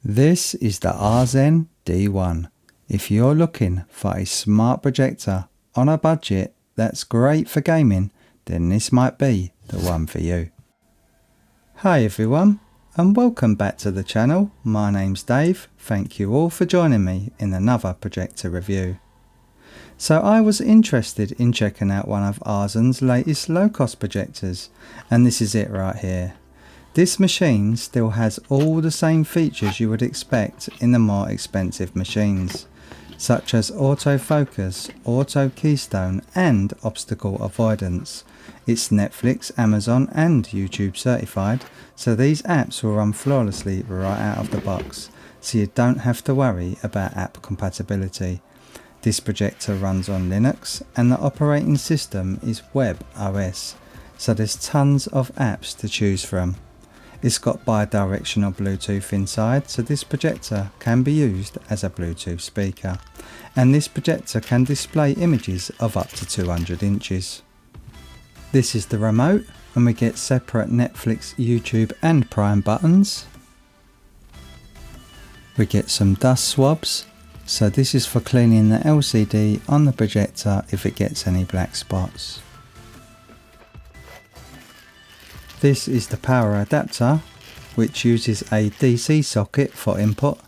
This is the Aurzen D1. If you're looking for a smart projector on a budget that's great for gaming, then this might be the one for you. Hi everyone, and welcome back to the channel. My name's Dave. Thank you all for joining me in another projector review. So I was interested in checking out one of Aurzen's latest low-cost projectors, and this is it right here. This machine still has all the same features you would expect in the more expensive machines, such as autofocus, auto keystone and obstacle avoidance. It's Netflix, Amazon and YouTube certified, so these apps will run flawlessly right out of the box, so you don't have to worry about app compatibility. This projector runs on Linux and the operating system is WebOS, so there's tons of apps to choose from. It's got bi-directional Bluetooth inside, so this projector can be used as a Bluetooth speaker. And this projector can display images of up to 200 inches. This is the remote, and we get separate Netflix, YouTube and Prime buttons. We get some dust swabs, so this is for cleaning the LCD on the projector if it gets any black spots. This is the power adapter, which uses a DC socket for input,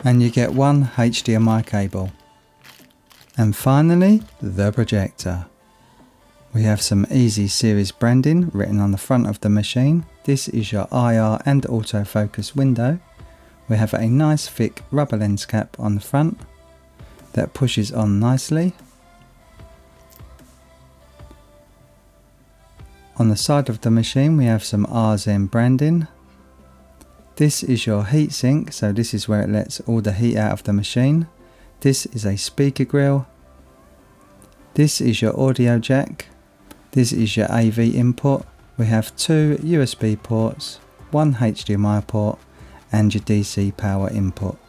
and you get one HDMI cable. And finally, the projector. We have some Easy Series branding written on the front of the machine. This is your IR and autofocus window. We have a nice thick rubber lens cap on the front that pushes on nicely. On the side of the machine we have some Aurzen branding. This is your heatsink, so this is where it lets all the heat out of the machine. This is a speaker grill. This is your audio jack. This is your AV input. We have two USB ports, one HDMI port and your DC power input.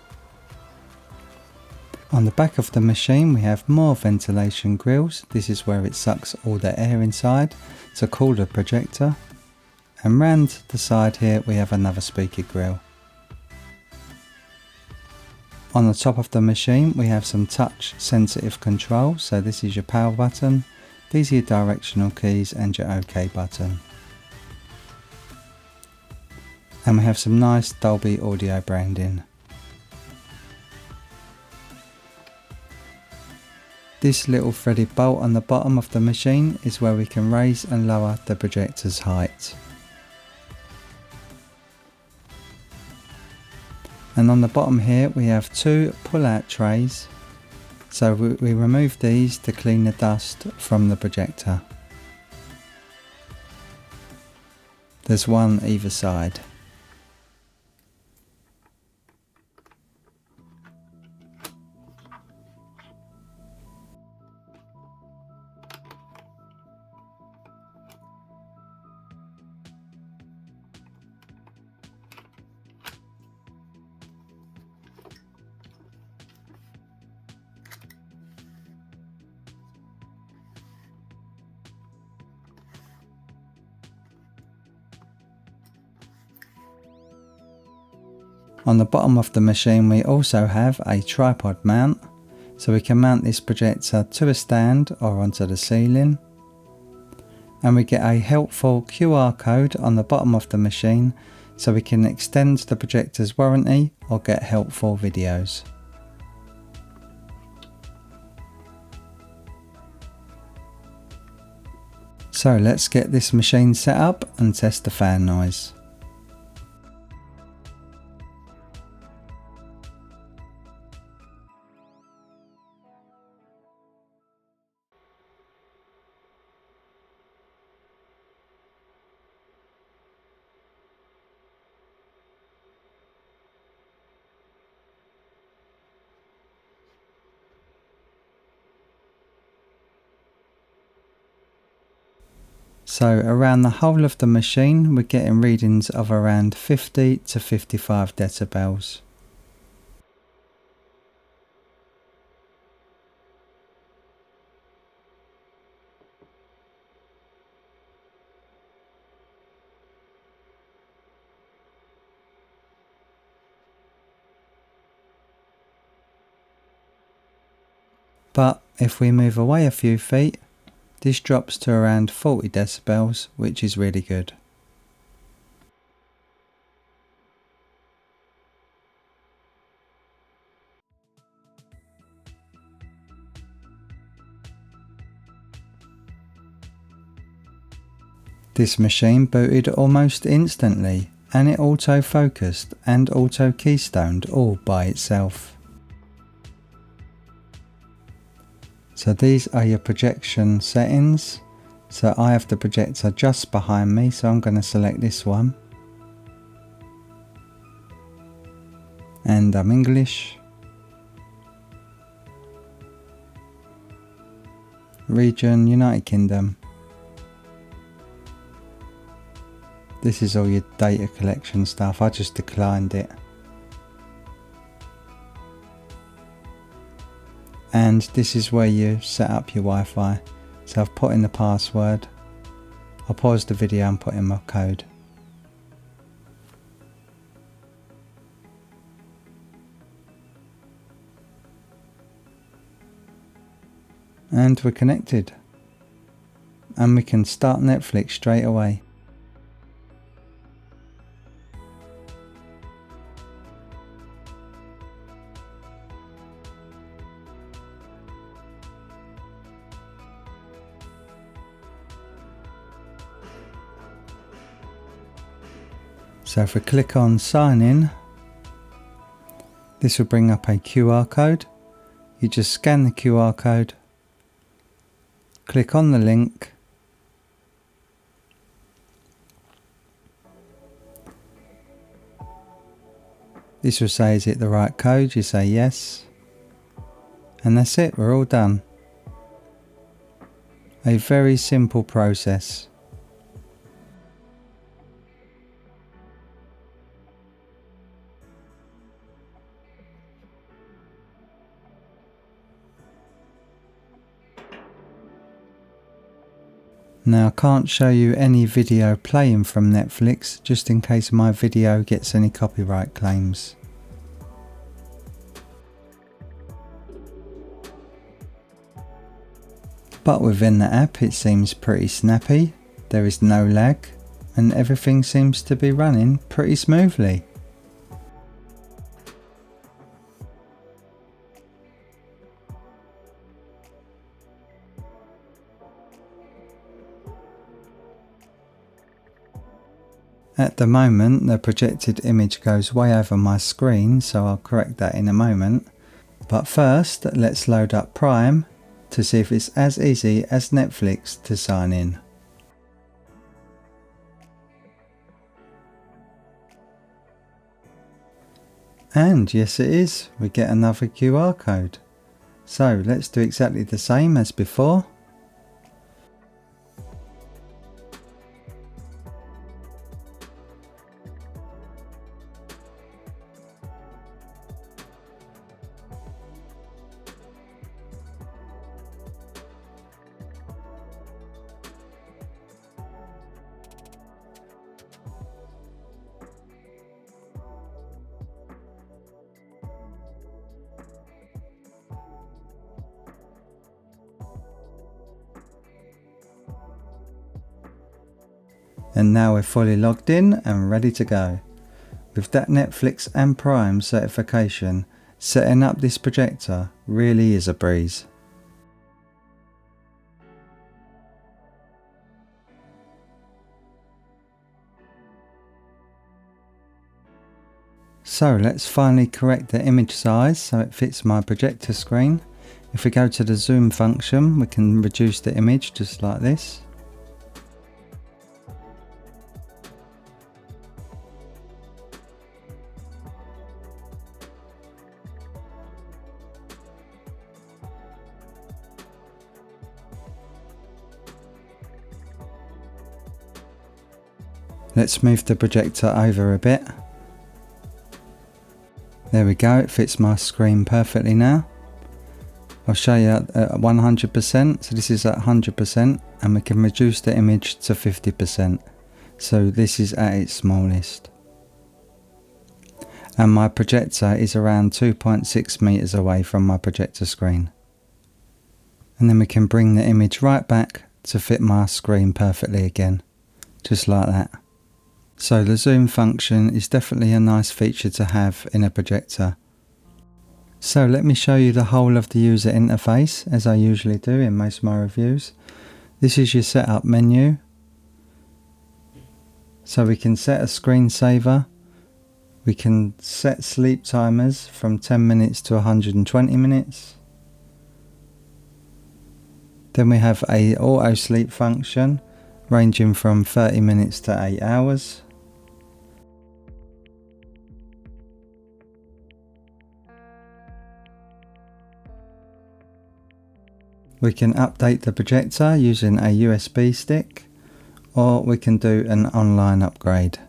On the back of the machine we have more ventilation grills. This is where it sucks all the air inside to cool the projector. And round the side here we have another speaker grill. On the top of the machine we have some touch sensitive controls. So this is your power button, these are your directional keys and your OK button. And we have some nice Dolby audio branding. This little threaded bolt on the bottom of the machine is where we can raise and lower the projector's height. And on the bottom here we have two pull-out trays, so we remove these to clean the dust from the projector. There's one either side. On the bottom of the machine we also have a tripod mount, so we can mount this projector to a stand or onto the ceiling. And we get a helpful QR code on the bottom of the machine, so we can extend the projector's warranty or get helpful videos. So let's get this machine set up and test the fan noise. So around the whole of the machine we're getting readings of around 50 to 55 decibels. If we move away a few feet, this drops to around 40 decibels, which is really good. This machine booted almost instantly, and it auto-focused and auto-keystoned all by itself. So these are your projection settings. So I have the projector just behind me, so I'm going to select this one. And I'm English. Region, United Kingdom. This is all your data collection stuff. I just declined it. And this is where you set up your Wi-Fi. So I've put in the password. I'll pause the video and put in my code. And we're connected. And we can start Netflix straight away. So if we click on sign in, this will bring up a QR code. You just scan the QR code, click on the link, this will say is it the right code, you say yes, and that's it, we're all done. A very simple process. Now I can't show you any video playing from Netflix, just in case my video gets any copyright claims. But within the app it seems pretty snappy, there is no lag, and everything seems to be running pretty smoothly. At the moment the projected image goes way over my screen, so I'll correct that in a moment. But first let's load up Prime to see if it's as easy as Netflix to sign in. And yes it is, we get another QR code. So let's do exactly the same as before. And now we're fully logged in and ready to go. With that Netflix and Prime certification, setting up this projector really is a breeze. So let's finally correct the image size so it fits my projector screen. If we go to the zoom function, we can reduce the image just like this. Let's move the projector over a bit. There we go, it fits my screen perfectly now. I'll show you at 100%, so this is at 100%, and we can reduce the image to 50%. So this is at its smallest. And my projector is around 2.6 meters away from my projector screen. And then we can bring the image right back to fit my screen perfectly again, just like that. So the zoom function is definitely a nice feature to have in a projector. So let me show you the whole of the user interface, as I usually do in most of my reviews. This is your setup menu. So we can set a screensaver. We can set sleep timers from 10 minutes to 120 minutes. Then we have a auto sleep function ranging from 30 minutes to 8 hours. We can update the projector using a USB stick, or we can do an online upgrade.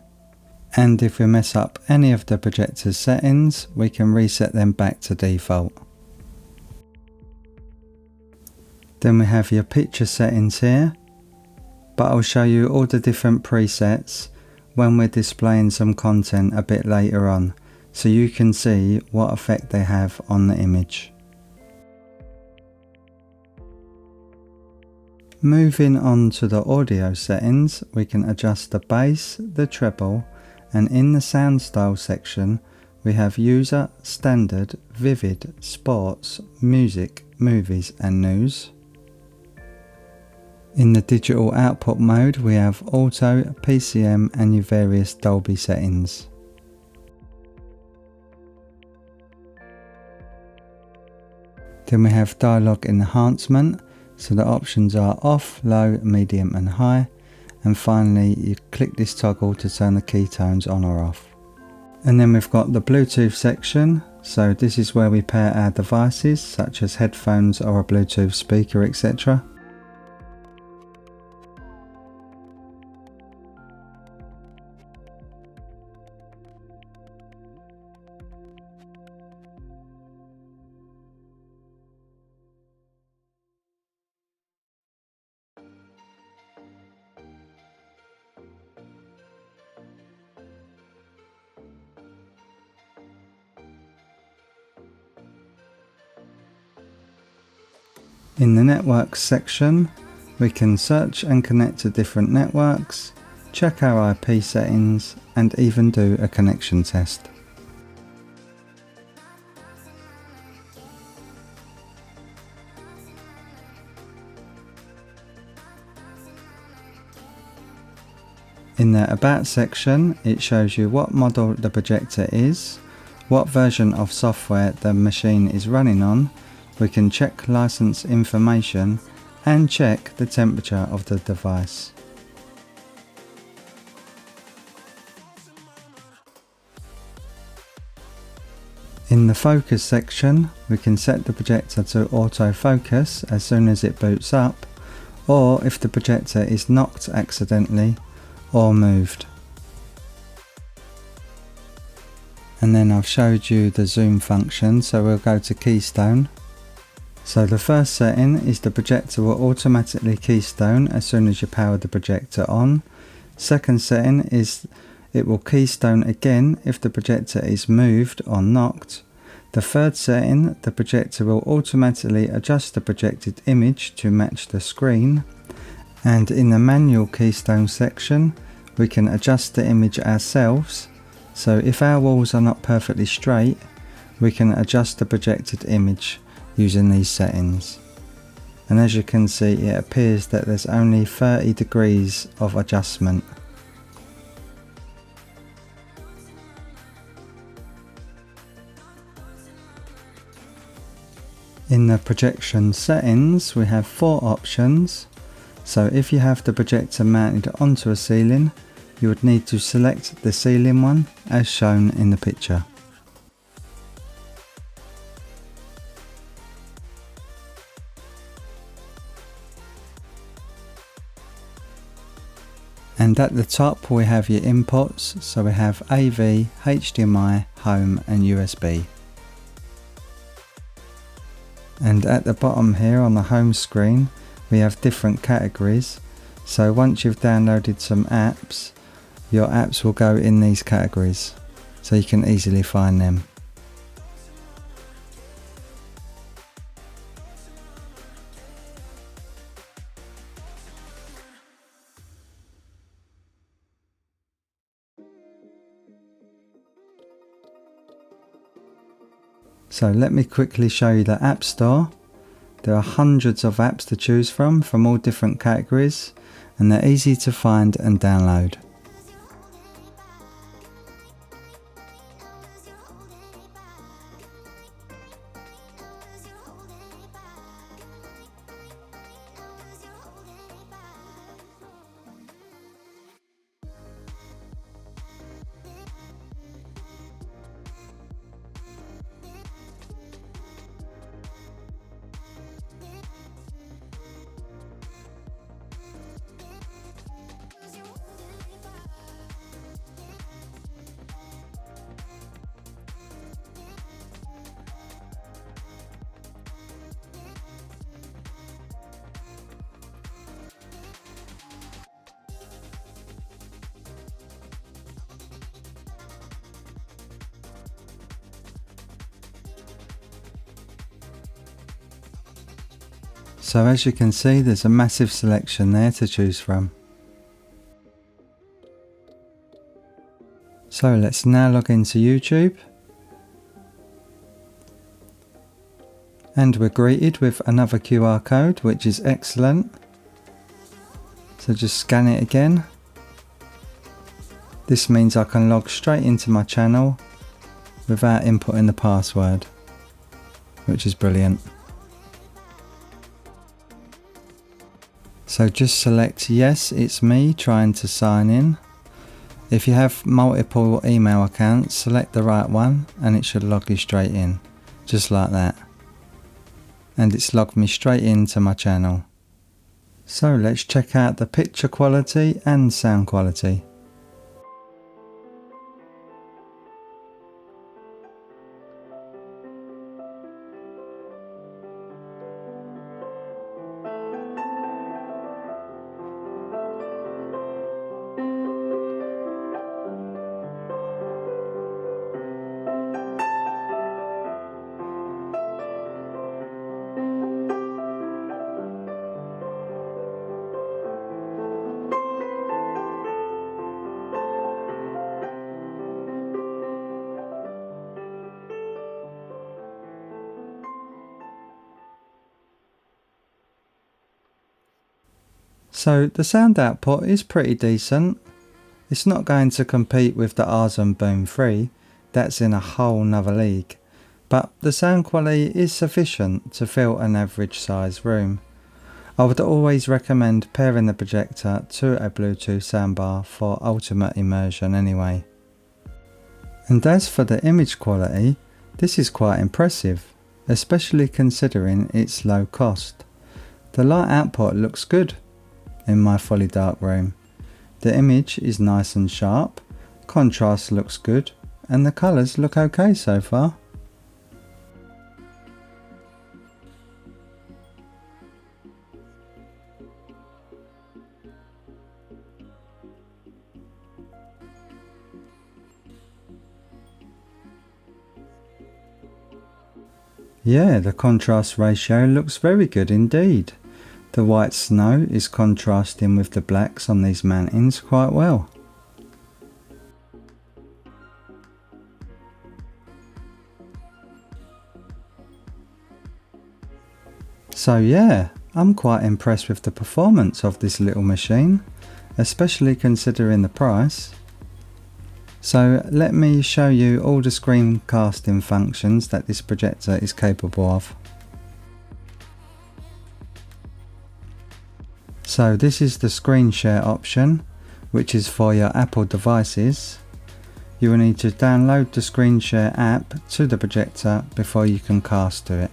And if we mess up any of the projector's settings, we can reset them back to default. Then we have your picture settings here, but I'll show you all the different presets when we're displaying some content a bit later on, so you can see what effect they have on the image. Moving on to the audio settings, we can adjust the bass, the treble, and in the sound style section we have user, standard, vivid, sports, music, movies and news. In the digital output mode we have auto, PCM and your various Dolby settings. Then we have dialogue enhancement. So the options are off, low, medium and high, and finally you click this toggle to turn the key tones on or off. And then we've got the Bluetooth section, so this is where we pair our devices such as headphones or a Bluetooth speaker, etc. In the networks section, we can search and connect to different networks, check our IP settings, and even do a connection test. In the About section, it shows you what model the projector is, what version of software the machine is running on. We can check license information and check the temperature of the device. In the focus section, we can set the projector to autofocus as soon as it boots up, or if the projector is knocked accidentally or moved. And then I've showed you the zoom function, so we'll go to Keystone. So the first setting is the projector will automatically keystone as soon as you power the projector on. Second setting is it will keystone again if the projector is moved or knocked. The third setting, the projector will automatically adjust the projected image to match the screen. And in the manual keystone section, we can adjust the image ourselves. So if our walls are not perfectly straight, we can adjust the projected image using these settings. And as you can see, it appears that there's only 30 degrees of adjustment. In the projection settings, we have 4 options. So if you have the projector mounted onto a ceiling, you would need to select the ceiling one as shown in the picture. And at the top we have your inputs, so we have AV, HDMI, home and USB. And at the bottom here on the home screen we have different categories, so once you've downloaded some apps, your apps will go in these categories, so you can easily find them. So let me quickly show you the App Store. There are hundreds of apps to choose from all different categories, and they're easy to find and download. So as you can see, there's a massive selection there to choose from. So let's now log into YouTube. And we're greeted with another QR code, which is excellent. So just scan it again. This means I can log straight into my channel without inputting the password, which is brilliant. So just select yes, it's me trying to sign in. If you have multiple email accounts, select the right one and it should log you straight in, just like that. And it's logged me straight into my channel. So let's check out the picture quality and sound quality. So the sound output is pretty decent. It's not going to compete with the Aurzen Boom 3, that's in a whole nother league, but the sound quality is sufficient to fill an average size room. I would always recommend pairing the projector to a Bluetooth soundbar for ultimate immersion anyway. And as for the image quality, this is quite impressive, especially considering its low cost. The light output looks good in my fully dark room. The image is nice and sharp, contrast looks good, and the colours look okay so far. Yeah, the contrast ratio looks very good indeed. The white snow is contrasting with the blacks on these mountains quite well. So yeah, I'm quite impressed with the performance of this little machine, especially considering the price. So let me show you all the screencasting functions that this projector is capable of. So this is the screen share option, which is for your Apple devices. You will need to download the screen share app to the projector before you can cast to it.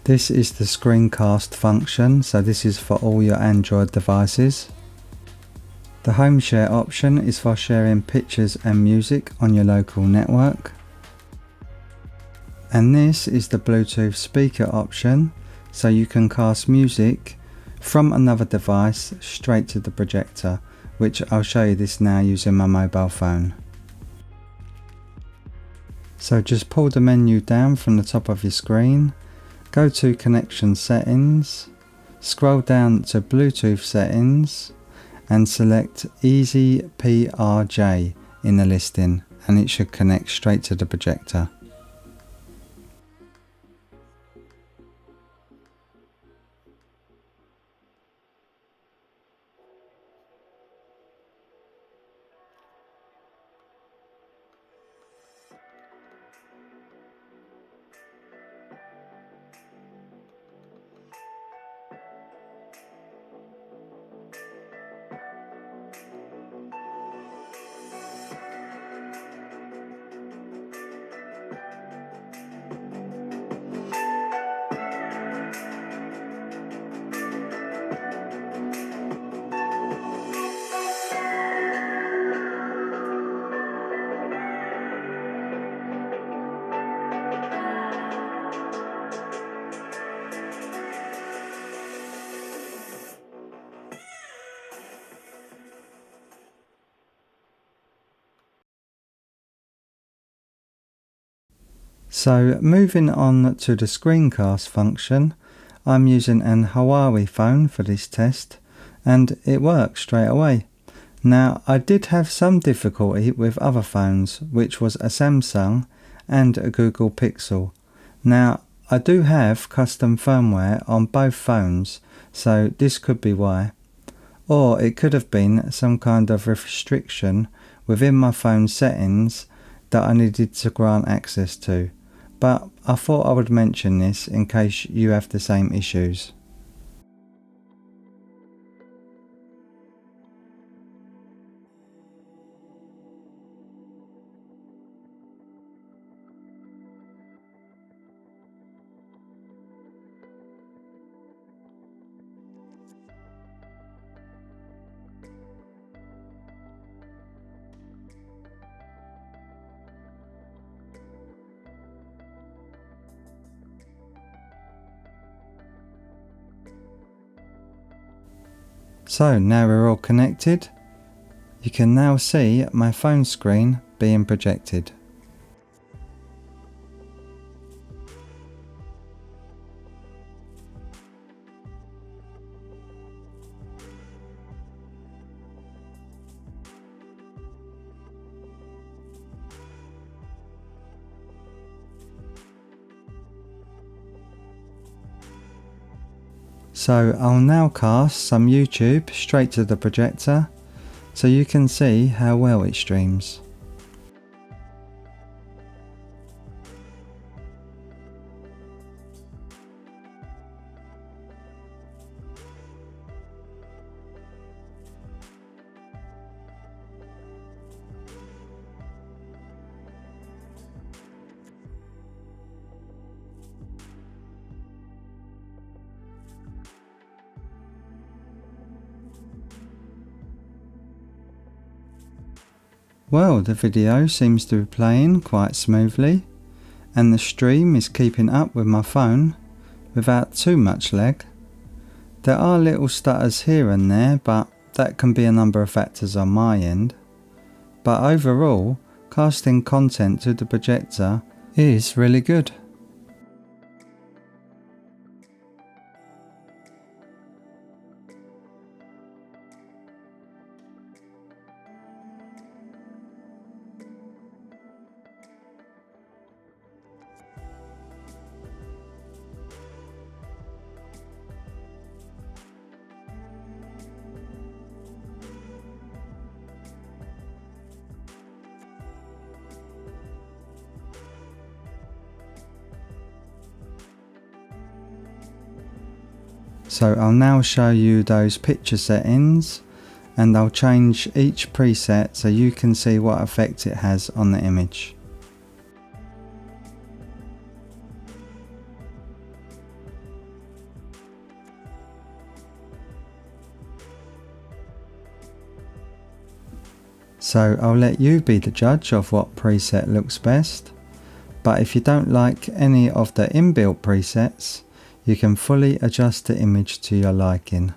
This is the screencast function, so this is for all your Android devices. The home share option is for sharing pictures and music on your local network. And this is the Bluetooth speaker option, so you can cast music from another device straight to the projector, which I'll show you this now using my mobile phone. So just pull the menu down from the top of your screen, go to connection settings, scroll down to Bluetooth settings and select Easy PRJ in the listing, and it should connect straight to the projector. So moving on to the screencast function, I'm using an Huawei phone for this test and it works straight away. Now I did have some difficulty with other phones, which was a Samsung and a Google Pixel. Now I do have custom firmware on both phones, so this could be why. Or it could have been some kind of restriction within my phone settings that I needed to grant access to. But I thought I would mention this in case you have the same issues. So now we're all connected, you can now see my phone screen being projected. So I'll now cast some YouTube straight to the projector so you can see how well it streams. Well, the video seems to be playing quite smoothly and the stream is keeping up with my phone without too much lag. There are little stutters here and there, but that can be a number of factors on my end. But overall, casting content to the projector is really good. So I'll now show you those picture settings and I'll change each preset so you can see what effect it has on the image. So I'll let you be the judge of what preset looks best, but if you don't like any of the inbuilt presets, you can fully adjust the image to your liking.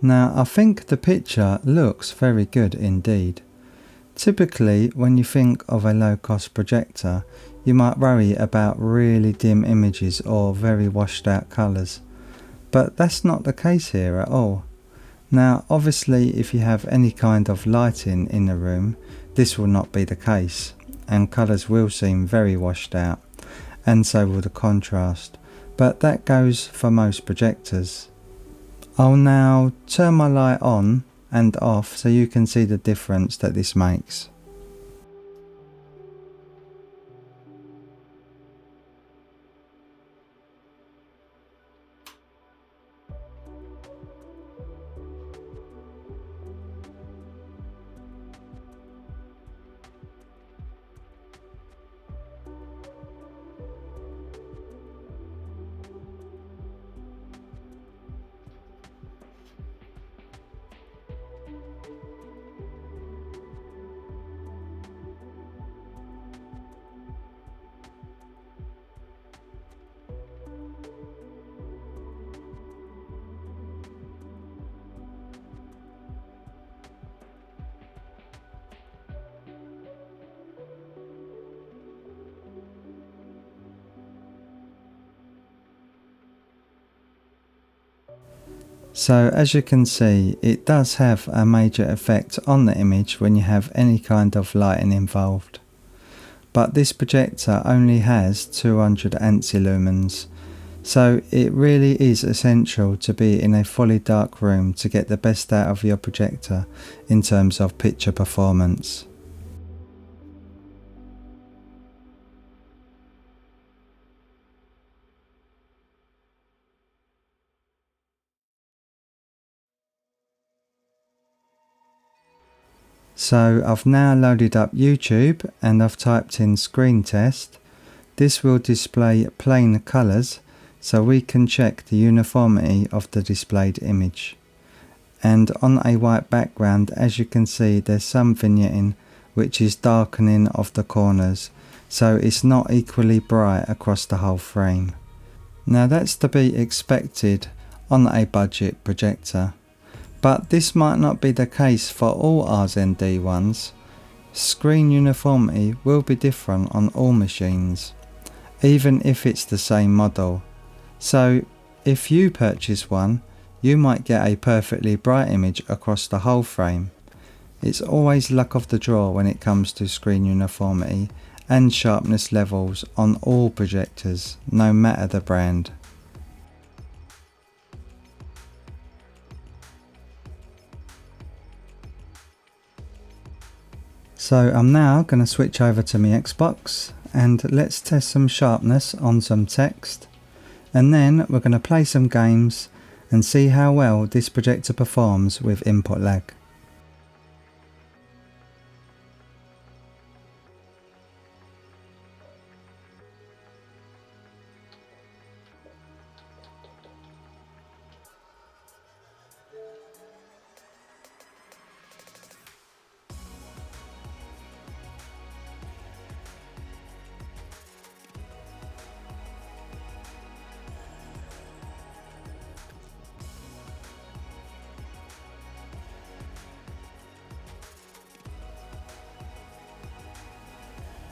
Now I think the picture looks very good indeed. Typically when you think of a low cost projector, you might worry about really dim images or very washed out colours, but that's not the case here at all. Now obviously if you have any kind of lighting in the room, this will not be the case and colours will seem very washed out, and so will the contrast, but that goes for most projectors. I'll now turn my light on and off so you can see the difference that this makes. So as you can see, it does have a major effect on the image when you have any kind of lighting involved. But this projector only has 200 ANSI lumens, so it really is essential to be in a fully dark room to get the best out of your projector in terms of picture performance. So I've now loaded up YouTube and I've typed in screen test. This will display plain colours so we can check the uniformity of the displayed image. And on a white background, as you can see, there's some vignetting which is darkening of the corners, so it's not equally bright across the whole frame. Now that's to be expected on a budget projector. But this might not be the case for all Aurzen D1s. Screen uniformity will be different on all machines, even if it's the same model. So if you purchase one, you might get a perfectly bright image across the whole frame. It's always luck of the draw when it comes to screen uniformity and sharpness levels on all projectors, no matter the brand. So I'm now going to switch over to my Xbox and let's test some sharpness on some text, and then we're going to play some games and see how well this projector performs with input lag.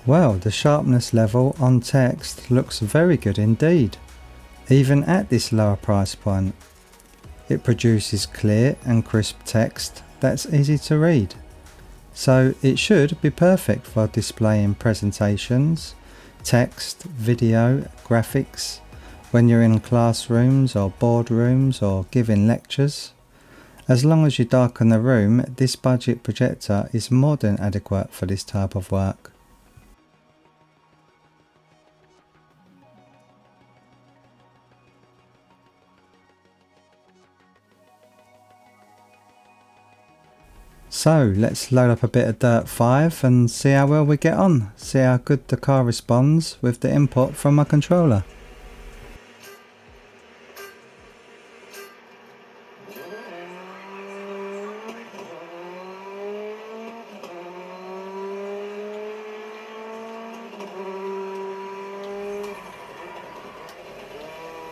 Well, the sharpness level on text looks very good indeed, even at this lower price point. It produces clear and crisp text that's easy to read. So it should be perfect for displaying presentations, text, video, graphics, when you're in classrooms or boardrooms or giving lectures. As long as you darken the room, this budget projector is more than adequate for this type of work. So let's load up a bit of Dirt 5 and see how well we get on, see how good the car responds with the input from my controller.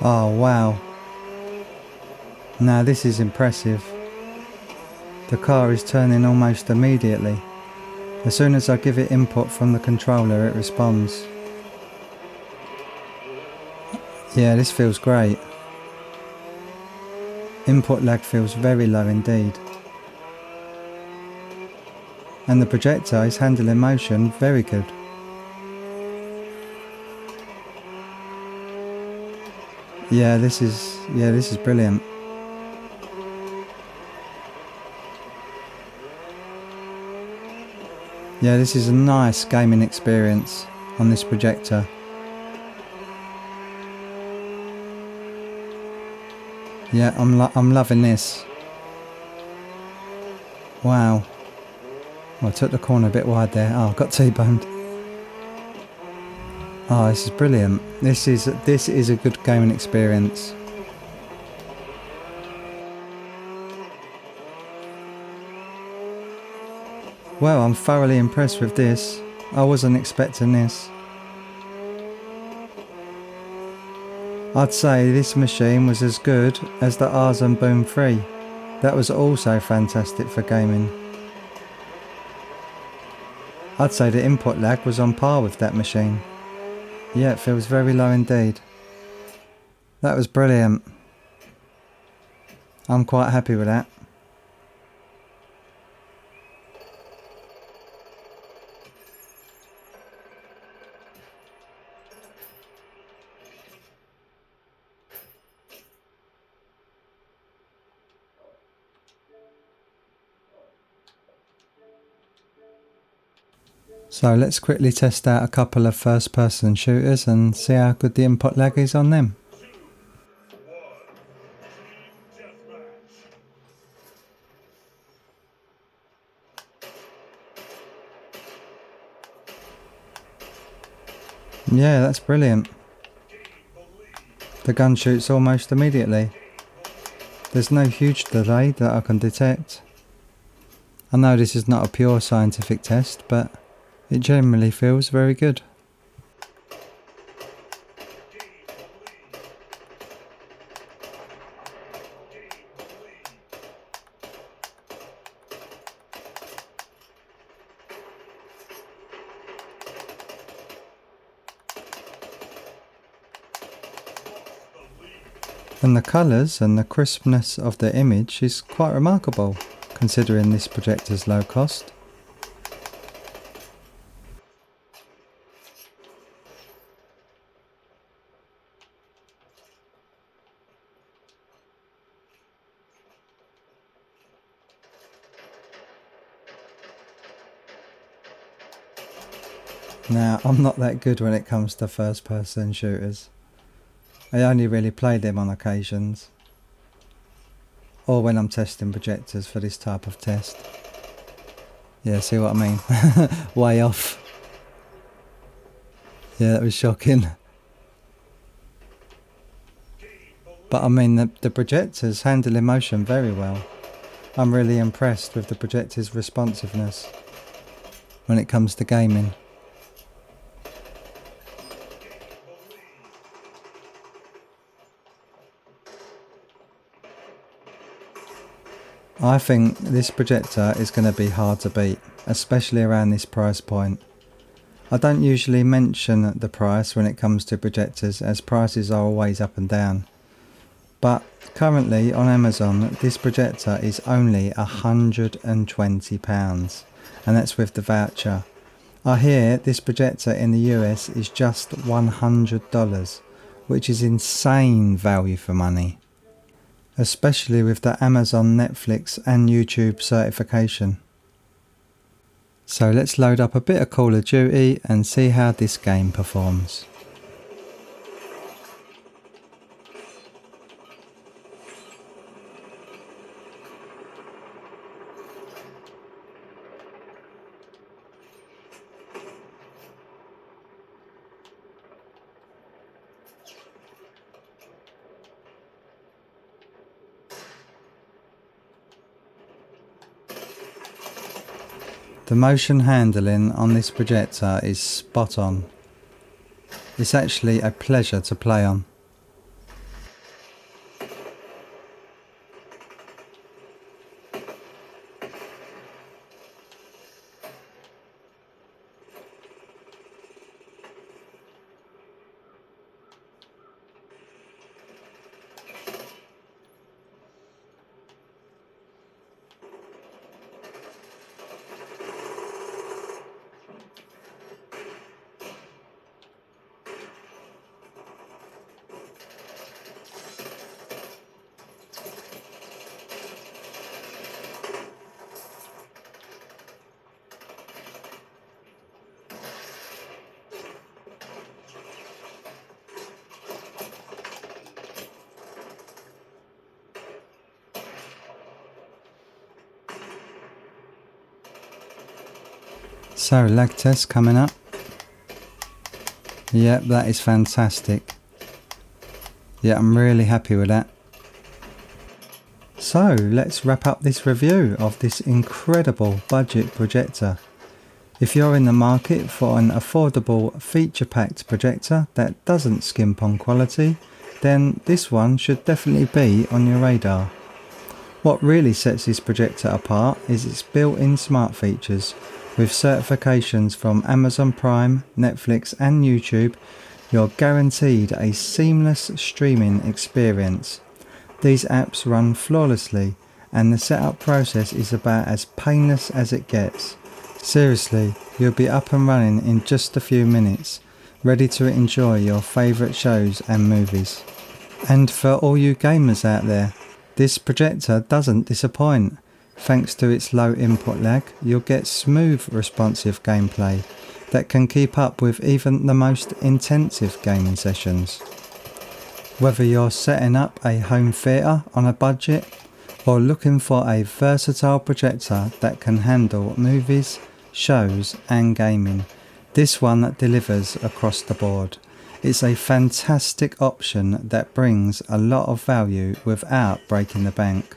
Oh wow, now this is impressive. The car is turning almost immediately. As soon as I give it input from the controller, it responds. Yeah, this feels great. Input lag feels very low indeed. And the projector is handling motion very good. Yeah, this is brilliant. Yeah, this is a nice gaming experience on this projector. Yeah, I'm loving this. Wow. Well, I took the corner a bit wide there. Oh, I got T-boned. Oh, this is brilliant. This is a good gaming experience. Well, I'm thoroughly impressed with this. I wasn't expecting this. I'd say this machine was as good as the Aurzen Boom 3. That was also fantastic for gaming. I'd say the input lag was on par with that machine. Yeah, it feels very low indeed. That was brilliant. I'm quite happy with that. So let's quickly test out a couple of first person shooters and see how good the input lag is on them. Yeah, that's brilliant. The gun shoots almost immediately. There's no huge delay that I can detect. I know this is not a pure scientific test, but it generally feels very good. And the colours and the crispness of the image is quite remarkable, considering this projector's low cost. Now, I'm not that good when it comes to first person shooters. I only really play them on occasions, or when I'm testing projectors for this type of test. Yeah, see what I mean? Way off. Yeah, that was shocking. But I mean, the projectors handle emotion very well. I'm really impressed with the projector's responsiveness when it comes to gaming. I think this projector is going to be hard to beat, especially around this price point. I don't usually mention the price when it comes to projectors, as prices are always up and down. But currently on Amazon, this projector is only £120, and that's with the voucher. I hear this projector in the US is just $100, which is insane value for money, especially with the Amazon, Netflix and YouTube certification. So let's load up a bit of Call of Duty and see how this game performs. The motion handling on this projector is spot on. It's actually a pleasure to play on. So lag test coming up. Yep, that is fantastic. Yeah, I'm really happy with that. So let's wrap up this review of this incredible budget projector. If you're in the market for an affordable feature-packed projector that doesn't skimp on quality, then this one should definitely be on your radar. What really sets this projector apart is its built-in smart features. With certifications from Amazon Prime, Netflix and YouTube, you're guaranteed a seamless streaming experience. These apps run flawlessly and the setup process is about as painless as it gets. Seriously, you'll be up and running in just a few minutes, ready to enjoy your favourite shows and movies. And for all you gamers out there, this projector doesn't disappoint. Thanks to its low input lag, you'll get smooth responsive gameplay that can keep up with even the most intensive gaming sessions. Whether you're setting up a home theatre on a budget or looking for a versatile projector that can handle movies, shows and gaming, this one delivers across the board. It's a fantastic option that brings a lot of value without breaking the bank.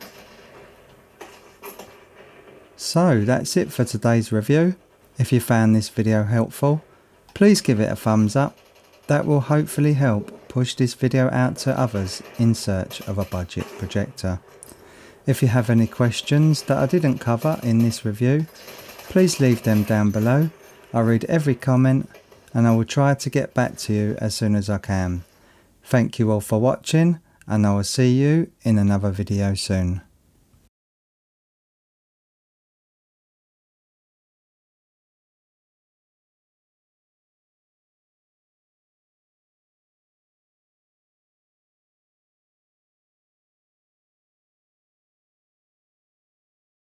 So that's it for today's review. If you found this video helpful, please give it a thumbs up. That will hopefully help push this video out to others in search of a budget projector. If you have any questions that I didn't cover in this review, please leave them down below. I read every comment and I will try to get back to you as soon as I can. Thank you all for watching and I will see you in another video soon.